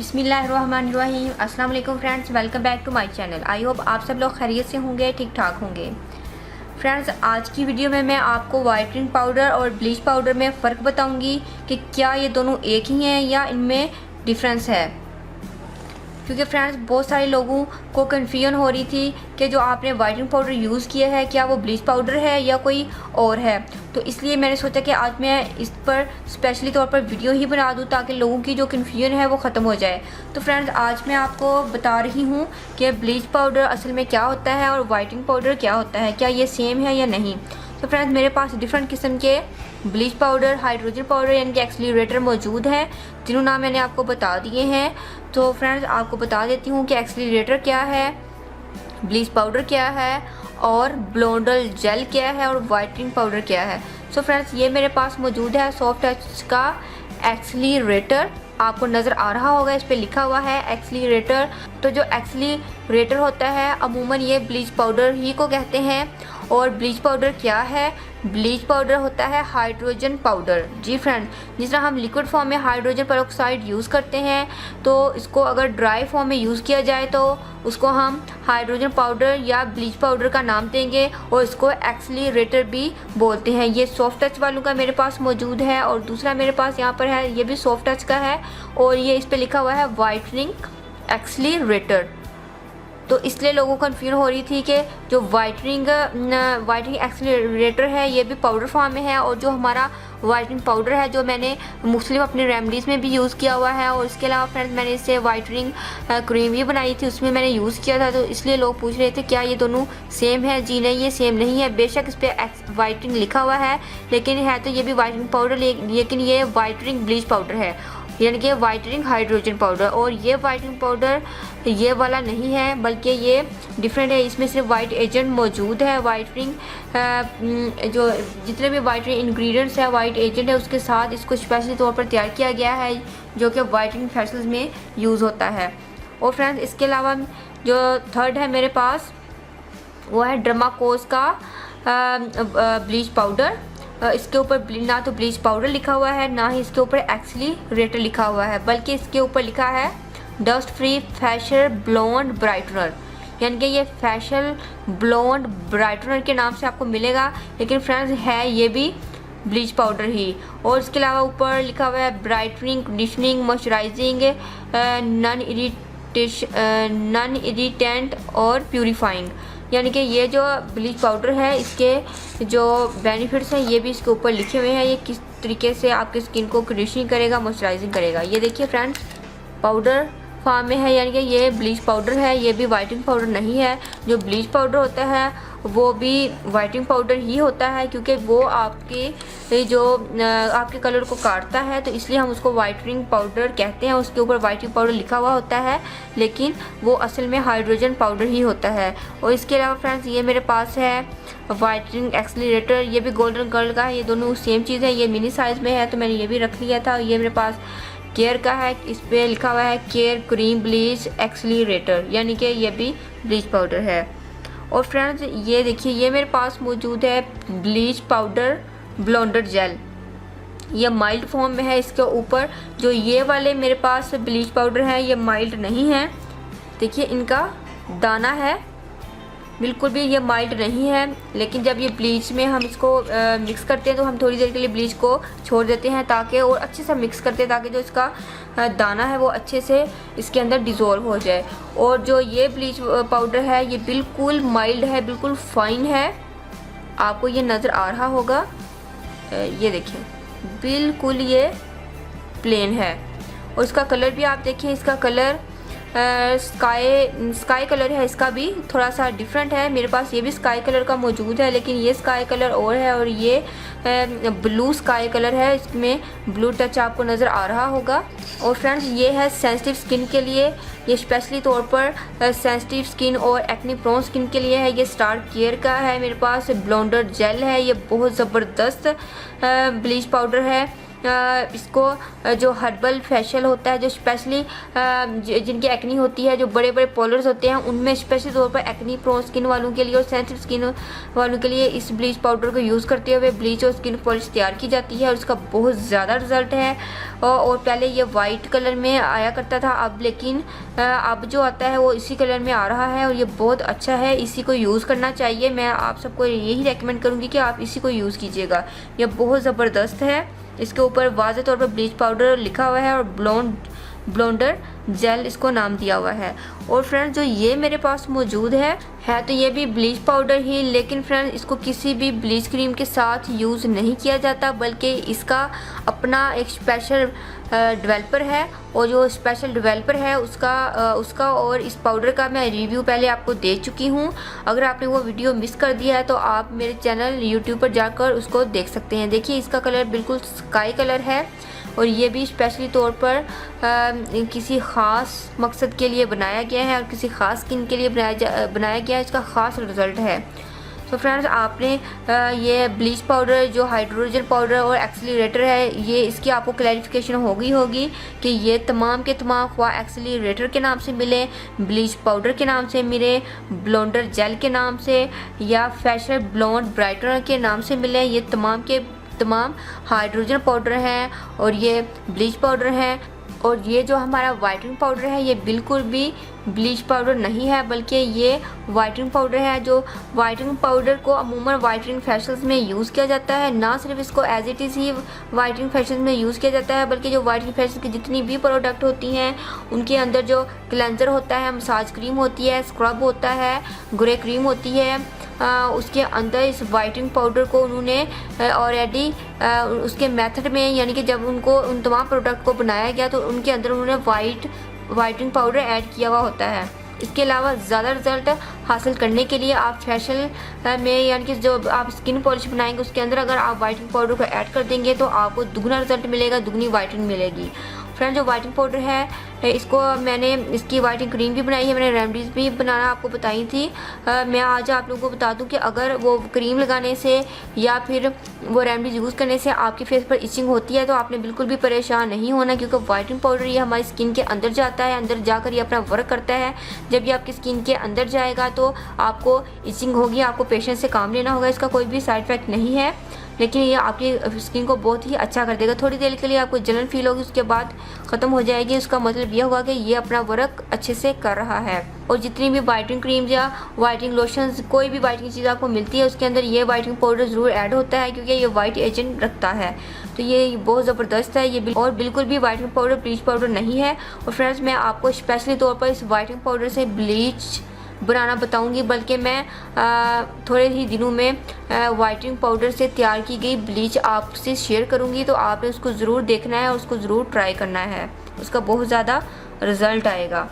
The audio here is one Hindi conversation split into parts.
बिस्मिल्लाहिर्रहमानिर्रहीम। अस्सलाम वालेकुम friends, welcome back to my channel. I hope आप सब लोग खैरियत से होंगे, ठीक ठाक होंगे। फ्रेंड्स, आज की वीडियो में मैं आपको वाइटनिंग पाउडर और ब्लीच पाउडर में फ़र्क बताऊंगी कि क्या ये दोनों एक ही हैं या इनमें डिफरेंस है। क्योंकि फ्रेंड्स, बहुत सारे लोगों को कन्फ्यूजन हो रही थी कि जो आपने वाइटनिंग पाउडर यूज़ किया है क्या वो ब्लीच पाउडर है या कोई और है। तो इसलिए मैंने सोचा कि आज मैं इस पर स्पेशली तौर पर वीडियो ही बना दूं ताकि लोगों की जो कन्फ्यूजन है वो ख़त्म हो जाए। तो फ्रेंड्स, आज मैं आपको बता रही हूँ कि ब्लीच पाउडर असल में क्या होता है और वाइटनिंग पाउडर क्या होता है, क्या ये सेम है या नहीं। तो फ्रेंड्स, मेरे पास डिफरेंट किस्म के ब्लीच पाउडर, हाइड्रोजन पाउडर यानी कि एक्सीलरेटर मौजूद है, जिन्होंने नाम मैंने आपको बता दिए हैं। तो फ्रेंड्स, आपको बता देती हूँ कि एक्सीलरेटर क्या है, ब्लीच पाउडर क्या है और ब्लोंडल जेल क्या है और वाइटनिंग पाउडर क्या है। सो फ्रेंड्स, ये मेरे पास मौजूद है सॉफ्ट टच का एक्सीलरेटर। आपको नज़र आ रहा होगा, इस पे लिखा हुआ है एक्सीलरेटर। तो जो एक्सीलरेटर होता है अमूमन ये ब्लीच पाउडर ही को कहते हैं। और ब्लीच पाउडर क्या है? ब्लीच पाउडर होता है हाइड्रोजन पाउडर। जी फ्रेंड, जिस तरह हम लिक्विड फॉर्म में हाइड्रोजन पेरोक्साइड यूज़ करते हैं, तो इसको अगर ड्राई फॉर्म में यूज़ किया जाए तो उसको हम हाइड्रोजन पाउडर या ब्लीच पाउडर का नाम देंगे और इसको एक्सीलरेटर भी बोलते हैं। ये सॉफ्ट टच वालों का मेरे पास मौजूद है और दूसरा मेरे पास यहाँ पर है, ये भी सॉफ्ट टच का है और ये इस पर लिखा हुआ है वाइटनिंग एक्सीलरेटर। तो इसलिए लोगों को कन्फ्यूजन हो रही थी कि जो वाइटनिंग एक्सीलरेटर है ये भी पाउडर फॉर्म में है और जो हमारा वाइटनिंग पाउडर है जो मैंने मुख्तलिफ अपनी रेमडीज़ में भी यूज़ किया हुआ है। और इसके अलावा फ्रेंड्स, मैंने इससे वाइटनिंग क्रीम भी बनाई थी, उसमें मैंने यूज़ किया था। तो इसलिए लोग पूछ रहे थे क्या ये दोनों सेम है। जी नहीं, ये सेम नहीं है। बेशक इस पर वाइटनिंग लिखा हुआ है लेकिन है तो ये भी वाइटनिंग पाउडर, लेकिन ये वाइटनिंग ब्लीच पाउडर है, यानी कि वाइटनिंग हाइड्रोजन पाउडर। और ये वाइटनिंग पाउडर ये वाला नहीं है बल्कि ये डिफरेंट है। इसमें सिर्फ वाइट एजेंट मौजूद है। वाइटनिंग जो जितने भी वाइटनिंग इंग्रेडिएंट्स है, वाइट एजेंट है, उसके साथ इसको स्पेशली तौर पर तैयार किया गया है जो कि वाइटनिंग फेशियल्स में यूज़ होता है। और फ्रेंड्स, इसके अलावा जो थर्ड है मेरे पास वो है डर्माकोस का ब्लीच पाउडर। इसके ऊपर ना तो ब्लीच पाउडर लिखा हुआ है, ना ही इसके ऊपर एक्सीलरेटर लिखा हुआ है, बल्कि इसके ऊपर लिखा है dust free facial blonde brightener, यानी कि ये फेशियल ब्लोंड ब्राइटनर के नाम से आपको मिलेगा। लेकिन फ्रेंड्स, है ये भी ब्लीच पाउडर ही। और इसके अलावा ऊपर लिखा हुआ है brightening, conditioning, moisturising, non irritant और प्यूरिफाइंग, यानी कि ये जो ब्लीच पाउडर है इसके जो बेनिफिट्स हैं ये भी इसके ऊपर लिखे हुए हैं। ये किस तरीके से आपकी स्किन को कंडीशनिंग करेगा, मॉइस्चराइजिंग करेगा। ये देखिए फ्रेंड्स, पाउडर फॉर्म में है, यानी कि ये ब्लीच पाउडर है, ये भी वाइटनिंग पाउडर नहीं है। जो ब्लीच पाउडर होता है वो भी वाइटनिंग पाउडर ही होता है, क्योंकि वो आपके कलर को काटता है, तो इसलिए हम उसको वाइटनिंग पाउडर कहते हैं। उसके ऊपर वाइटनिंग पाउडर लिखा हुआ होता है लेकिन वो असल में हाइड्रोजन पाउडर ही होता है। और इसके अलावा फ्रेंड्स, ये मेरे पास है वाइटनिंग एक्सीलरेटर, ये भी गोल्डन कलर का है। ये दोनों सेम चीज़ है, ये मिनी साइज़ में है तो मैंने ये भी रख लिया था। ये मेरे पास केयर का है, इस पर लिखा हुआ है केयर क्रीम ब्लीच एक्सीलरेटर, यानी कि ये भी ब्लीच पाउडर है। और फ्रेंड्स, ये देखिए, ये मेरे पास मौजूद है ब्लीच पाउडर ब्लोंडर जेल। ये माइल्ड फॉर्म में है। इसके ऊपर जो ये वाले मेरे पास ब्लीच पाउडर है ये माइल्ड नहीं है। देखिए, इनका दाना है, बिल्कुल भी ये माइल्ड नहीं है। लेकिन जब ये ब्लीच में हम इसको मिक्स करते हैं तो हम थोड़ी देर के लिए ब्लीच को छोड़ देते हैं ताकि और अच्छे से मिक्स करते हैं ताकि जो इसका दाना है वो अच्छे से इसके अंदर डिज़ोल्व हो जाए। और जो ये ब्लीच पाउडर है ये बिल्कुल माइल्ड है, बिल्कुल फाइन है। आपको ये नज़र आ रहा होगा, ये देखिए, बिल्कुल ये प्लेन है। और इसका कलर भी आप देखिए, इसका कलर स्काई कलर है। इसका भी थोड़ा सा डिफरेंट है। मेरे पास ये भी स्काई कलर का मौजूद है लेकिन ये स्काई कलर और है और ये ब्लू स्काई कलर है। इसमें ब्लू टच आपको नज़र आ रहा होगा। और फ्रेंड्स, ये है सेंसिटिव स्किन के लिए, ये स्पेशली तौर पर सेंसिटिव स्किन और एक्ने प्रोन स्किन के लिए है। ये स्टार केयर का है। मेरे पास ब्लोंडर जेल है, ये बहुत ज़बरदस्त ब्लीच पाउडर है इसको जो हर्बल फेशियल होता है, जो स्पेशली जिनकी एक्नी होती है, जो बड़े बड़े पोलर्स होते हैं, उनमें स्पेशली तौर पर एक्नी प्रोन स्किन वालों के लिए और सेंसिटिव स्किन वालों के लिए इस ब्लीच पाउडर को यूज़ करते हुए ब्लीच और स्किन पॉलिश तैयार की जाती है और उसका बहुत ज़्यादा रिजल्ट है। और पहले ये वाइट कलर में आया करता था, अब लेकिन अब जो आता है वो इसी कलर में आ रहा है और ये बहुत अच्छा है, इसी को यूज़ करना चाहिए। मैं आप सबको यही रेकमेंड करूँगी कि आप इसी को यूज़ कीजिएगा, ये बहुत ज़बरदस्त है। इसके ऊपर वाज़ेह तौर पर ब्लीच पाउडर लिखा हुआ है और ब्लोंडर जेल इसको नाम दिया हुआ है। और फ्रेंड्स जो ये मेरे पास मौजूद है तो ये भी ब्लीच पाउडर ही, लेकिन फ्रेंड्स इसको किसी भी ब्लीच क्रीम के साथ यूज़ नहीं किया जाता, बल्कि इसका अपना एक स्पेशल डेवलपर है और जो स्पेशल डेवलपर है उसका और इस पाउडर का मैं रिव्यू पहले आपको दे चुकी हूँ। अगर आपने वो वीडियो मिस कर दिया है तो आप मेरे चैनल यूट्यूब पर जाकर उसको देख सकते हैं। देखिए इसका कलर बिल्कुल स्काई कलर है और ये भी स्पेशली तौर पर किसी ख़ास मकसद के लिए बनाया गया है और किसी ख़ास स्किन के लिए बनाया गया है। इसका ख़ास रिज़ल्ट है। तो फ्रेंड्स आपने ये ब्लीच पाउडर जो हाइड्रोजन पाउडर और एक्सीलरेटर है, ये इसकी आपको क्लैरिफिकेशन होगी कि ये तमाम के तमाम ख्वाह एक्सीलरेटर के नाम से मिले, ब्लीच पाउडर के नाम से मिले, ब्लोंडर जेल के नाम से या फेशियल ब्लोंड ब्राइटनर के नाम से मिले, ये तमाम के तमाम हाइड्रोजन पाउडर हैं और ये ब्लीच पाउडर है। और ये जो हमारा वाइटनिंग पाउडर है ये बिल्कुल भी ब्लीच पाउडर नहीं है, बल्कि ये वाइटनिंग पाउडर है। जो वाइटनिंग पाउडर को अमूमन वाइटनिंग फेशियल्स में यूज़ किया जाता है, ना सिर्फ इसको एज इट इज़ ही वाइटनिंग फेशियल्स में यूज़ किया जाता है, बल्कि जो वाइटनिंग फेशियल की जितनी भी प्रोडक्ट होती हैं उनके अंदर जो क्लेंजर होता है, मसाज क्रीम होती है, स्क्रब होता है, ग्रे क्रीम होती है, उसके अंदर इस वाइटनिंग पाउडर को उन्होंने ऑलरेडी उसके मेथड में, यानी कि जब उनको उन तमाम प्रोडक्ट को बनाया गया तो उनके अंदर उन्होंने वाइटनिंग पाउडर ऐड किया हुआ होता है। इसके अलावा ज़्यादा रिजल्ट हासिल करने के लिए आप फेशियल में, यानी कि जो आप स्किन पॉलिश बनाएंगे उसके अंदर अगर आप वाइटनिंग पाउडर को ऐड कर देंगे तो आपको दुगना रिजल्ट मिलेगा, दुगनी वाइटनिंग मिलेगी। फ्रेंड जो वाइटनिंग पाउडर है इसको मैंने इसकी वाइटनिंग क्रीम भी बनाई है, मैंने रेमडीज़ भी बनाना आपको बताई थी। मैं आज आप लोगों को बता दूं कि अगर वो क्रीम लगाने से या फिर वो रेमडीज़ यूज़ करने से आपके फेस पर इचिंग होती है तो आपने बिल्कुल भी परेशान नहीं होना, क्योंकि वाइटनिंग पाउडर ये हमारी स्किन के अंदर जाता है, अंदर जाकर ये अपना वर्क करता है। जब ये आपकी स्किन के अंदर जाएगा तो आपको इचिंग होगी, आपको पेशेंस से काम लेना होगा। इसका कोई भी साइड इफेक्ट नहीं है, लेकिन ये आपकी स्किन को बहुत ही अच्छा कर देगा। थोड़ी देर के लिए आपको जलन फील होगी, उसके बाद ख़त्म हो जाएगी। उसका मतलब ये होगा कि ये अपना वर्क अच्छे से कर रहा है। और जितनी भी वाइटनिंग क्रीम या वाइटनिंग लोशंस, कोई भी वाइटनिंग चीज़ आपको मिलती है उसके अंदर ये वाइटनिंग पाउडर ज़रूर ऐड होता है, क्योंकि ये वाइट एजेंट रखता है। तो ये बहुत ज़बरदस्त है ये और बिल्कुल भी वाइटनिंग पाउडर ब्लीच पाउडर नहीं है। और फ्रेंड्स मैं आपको स्पेशली तौर पर इस वाइटनिंग पाउडर से ब्लीच बनाना बताऊंगी, बल्कि मैं थोड़े ही दिनों में वाइटनिंग पाउडर से तैयार की गई ब्लीच आपसे शेयर करूंगी। तो आपने उसको ज़रूर देखना है और उसको ज़रूर ट्राई करना है, उसका बहुत ज़्यादा रिज़ल्ट आएगा।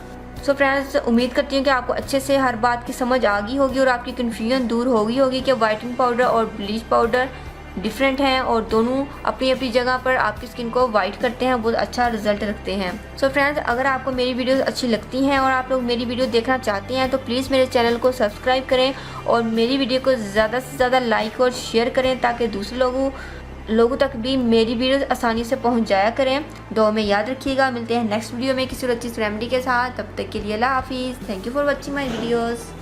सो फ्रेंड्स उम्मीद करती हूँ कि आपको अच्छे से हर बात की समझ आ गई होगी और आपकी कन्फ्यूजन दूर हो गई होगी कि वाइटनिंग पाउडर और ब्लीच पाउडर डिफरेंट हैं और दोनों अपनी अपनी जगह पर आपकी स्किन को वाइट करते हैं, बहुत अच्छा रिजल्ट रखते हैं। सो फ्रेंड्स अगर आपको मेरी वीडियोस अच्छी लगती हैं और आप लोग मेरी वीडियो देखना चाहते हैं तो प्लीज़ मेरे चैनल को सब्सक्राइब करें और मेरी वीडियो को ज़्यादा से ज़्यादा लाइक और शेयर करें, ताकि दूसरे लोगों तक भी मेरी वीडियोस आसानी से पहुंच जाया करें। दुआ में याद रखिएगा। मिलते हैं नेक्स्ट वीडियो में किसी और अच्छी रेमेडी के साथ। तब तक के लिए अल्लाह हाफिज़। Thank you for watching my videos.